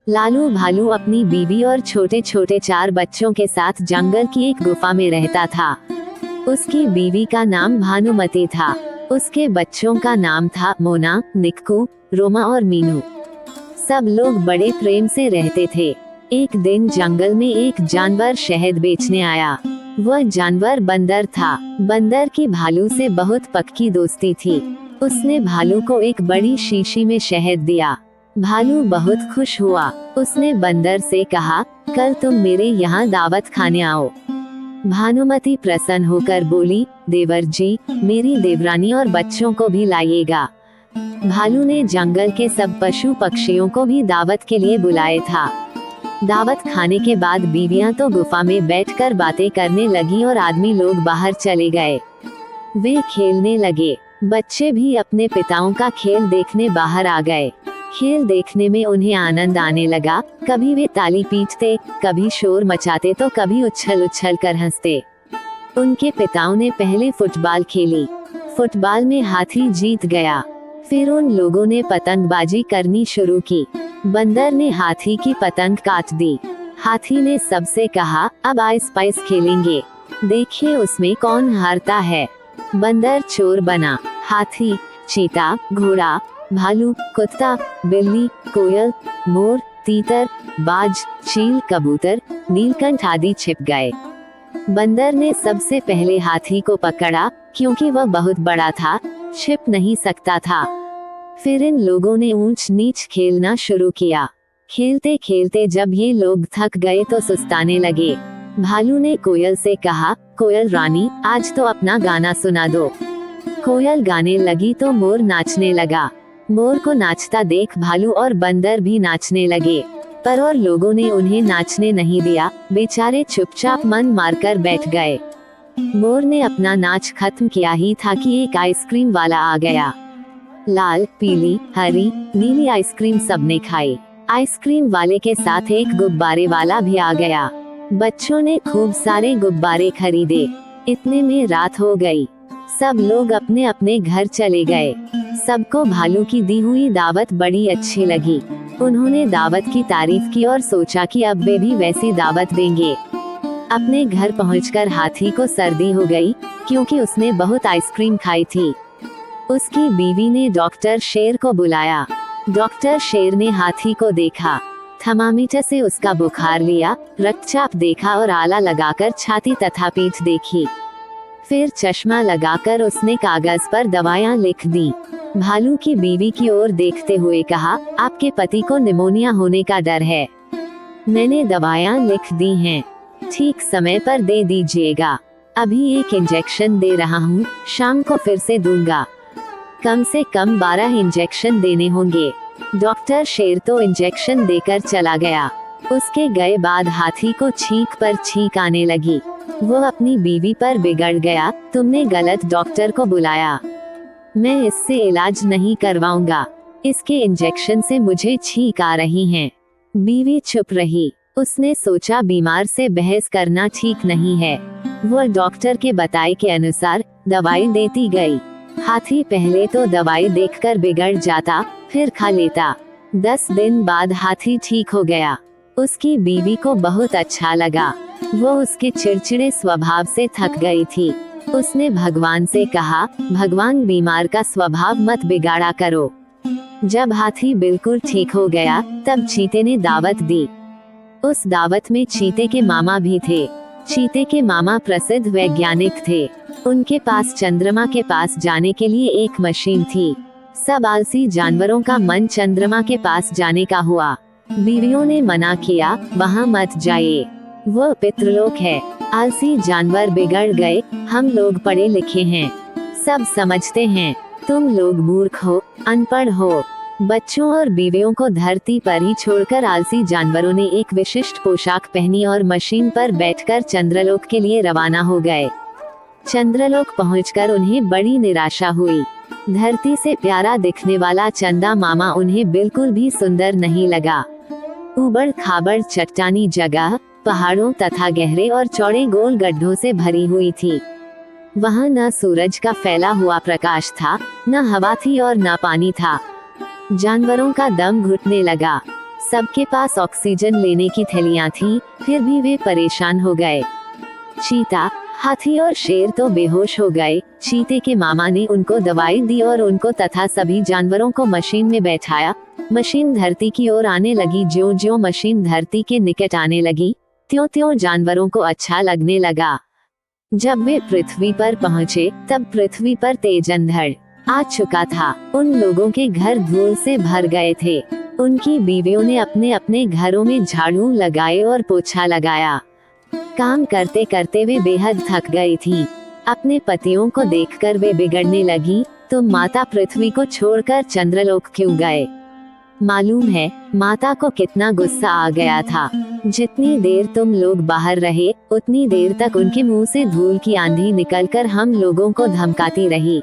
लालू भालू अपनी बीवी और छोटे छोटे 4 बच्चों के साथ जंगल की एक गुफा में रहता था। उसकी बीवी का नाम भानुमती था। उसके बच्चों का नाम था मोना, निक्कू, रोमा और मीनू। सब लोग बड़े प्रेम से रहते थे। एक दिन जंगल में एक जानवर शहद बेचने आया। वह जानवर बंदर था। बंदर की भालू से बहुत पक्की दोस्ती थी। उसने भालू को एक बड़ी शीशी में शहद दिया। भालू बहुत खुश हुआ। उसने बंदर से कहा, कल तुम मेरे यहाँ दावत खाने आओ। भानुमती प्रसन्न होकर बोली, देवर जी, मेरी देवरानी और बच्चों को भी लाइएगा। भालू ने जंगल के सब पशु पक्षियों को भी दावत के लिए बुलाया था। दावत खाने के बाद बीवियां तो गुफा में बैठकर बातें करने लगी और आदमी लोग बाहर चले गए। वे खेलने लगे। बच्चे भी अपने पिताओं का खेल देखने बाहर आ गए। खेल देखने में उन्हें आनंद आने लगा। कभी वे ताली पीटते, कभी शोर मचाते तो कभी उछल उछल कर हंसते। उनके पिताओं ने पहले फुटबॉल खेली। फुटबॉल में हाथी जीत गया। फिर उन लोगों ने पतंगबाजी करनी शुरू की। बंदर ने हाथी की पतंग काट दी। हाथी ने सबसे कहा, अब आइस पाइस खेलेंगे, देखिए उसमें कौन हारता है। बंदर चोर बना। हाथी, चीता, घोड़ा, भालू, कुत्ता, बिल्ली, कोयल, मोर, तीतर, बाज, चील, कबूतर, नीलकंठ आदि छिप गए। बंदर ने सबसे पहले हाथी को पकड़ा, क्योंकि वह बहुत बड़ा था, छिप नहीं सकता था। फिर इन लोगों ने ऊंच नीच खेलना शुरू किया। खेलते खेलते जब ये लोग थक गए तो सुस्ताने लगे। भालू ने कोयल से कहा, कोयल रानी, आज तो अपना गाना सुना दो। कोयल गाने लगी तो मोर नाचने लगा। मोर को नाचता देख भालू और बंदर भी नाचने लगे, पर और लोगों ने उन्हें नाचने नहीं दिया। बेचारे चुपचाप मन मारकर बैठ गए। मोर ने अपना नाच खत्म किया ही था कि एक आइसक्रीम वाला आ गया। लाल, पीली, हरी, नीली आइसक्रीम सबने खाई। आइसक्रीम वाले के साथ एक गुब्बारे वाला भी आ गया। बच्चों ने खूब सारे गुब्बारे खरीदे। इतने में रात हो गई। सब लोग अपने अपने घर चले गए। सबको भालू की दी हुई दावत बड़ी अच्छी लगी। उन्होंने दावत की तारीफ की और सोचा कि अब वे भी वैसी दावत देंगे। अपने घर पहुंचकर हाथी को सर्दी हो गई, क्योंकि उसने बहुत आइसक्रीम खाई थी। उसकी बीवी ने डॉक्टर शेर को बुलाया। डॉक्टर शेर ने हाथी को देखा, थर्मामीटर से उसका बुखार लिया, रक्तचाप देखा और आला लगाकर छाती तथा पीठ देखी। फिर चश्मा लगाकर उसने कागज पर दवाएं लिख दी। भालू की बीवी की ओर देखते हुए कहा, आपके पति को निमोनिया होने का डर है। मैंने दवाएं लिख दी हैं, ठीक समय पर दे दीजिएगा। अभी एक इंजेक्शन दे रहा हूँ, शाम को फिर से दूंगा। कम से कम 12 इंजेक्शन देने होंगे। डॉक्टर शेर तो इंजेक्शन देकर चला गया। उसके गए बाद हाथी को छींक पर छींक आने लगी। वो अपनी बीवी पर बिगड़ गया, तुमने गलत डॉक्टर को बुलाया। मैं इससे इलाज नहीं करवाऊंगा। इसके इंजेक्शन से मुझे छींक आ रही हैं। बीवी चुप रही। उसने सोचा बीमार से बहस करना ठीक नहीं है। वो डॉक्टर के बताए के अनुसार दवाई देती गई। हाथी पहले तो दवाई देखकर बिगड़ जाता, फिर खा लेता। 10 दिन बाद हाथी ठीक हो गया। उसकी बीवी को बहुत अच्छा लगा। वो उसके चिड़चिड़े स्वभाव से थक गई थी। उसने भगवान से कहा, भगवान बीमार का स्वभाव मत बिगाड़ा करो। जब हाथी बिल्कुल ठीक हो गया, तब चीते ने दावत दी। उस दावत में चीते के मामा भी थे। चीते के मामा प्रसिद्ध वैज्ञानिक थे। उनके पास चंद्रमा के पास जाने के लिए एक मशीन थी। सब आलसी जानवरों का मन चंद्रमा के पास जाने का हुआ। बीवियों ने मना किया, वहाँ मत जाइए, वो पितृलोक है। आलसी जानवर बिगड़ गए, हम लोग पढ़े लिखे हैं, सब समझते हैं, तुम लोग मूर्ख हो, अनपढ़ हो। बच्चों और बीवियों को धरती पर ही छोड़कर आलसी जानवरों ने एक विशिष्ट पोशाक पहनी और मशीन पर बैठकर चंद्रलोक के लिए रवाना हो गए। चंद्रलोक पहुंचकर उन्हें बड़ी निराशा हुई। धरती से प्यारा दिखने वाला चंदा मामा उन्हें बिल्कुल भी सुंदर नहीं लगा। उबड़ खाबड़ चट्टानी जगह, पहाड़ों तथा गहरे और चौड़े गोल गड्ढों से भरी हुई थी। वहाँ न सूरज का फैला हुआ प्रकाश था, न हवा थी और न पानी था। जानवरों का दम घुटने लगा। सबके पास ऑक्सीजन लेने की थैलियां थी, फिर भी वे परेशान हो गए। चीता, हाथी और शेर तो बेहोश हो गए। चीते के मामा ने उनको दवाई दी और उनको तथा सभी जानवरों को मशीन में बैठाया। मशीन धरती की ओर आने लगी। ज्यों ज्यों मशीन धरती के निकट आने लगी, त्यों त्यों जानवरों को अच्छा लगने लगा। जब वे पृथ्वी पर पहुँचे, तब पृथ्वी पर तेज अंधड़ आ चुका था। उन लोगों के घर धूल से भर गए थे। उनकी बीवियों ने अपने अपने घरों में झाड़ू लगाए और पोछा लगाया। काम करते करते वे बेहद थक गई थी। अपने पतियों को देखकर वे बिगड़ने लगी, तुम माता पृथ्वी को छोड़कर चंद्रलोक क्यों गए? मालूम है माता को कितना गुस्सा आ गया था। जितनी देर तुम लोग बाहर रहे, उतनी देर तक उनके मुंह से धूल की आंधी निकलकर हम लोगों को धमकाती रही।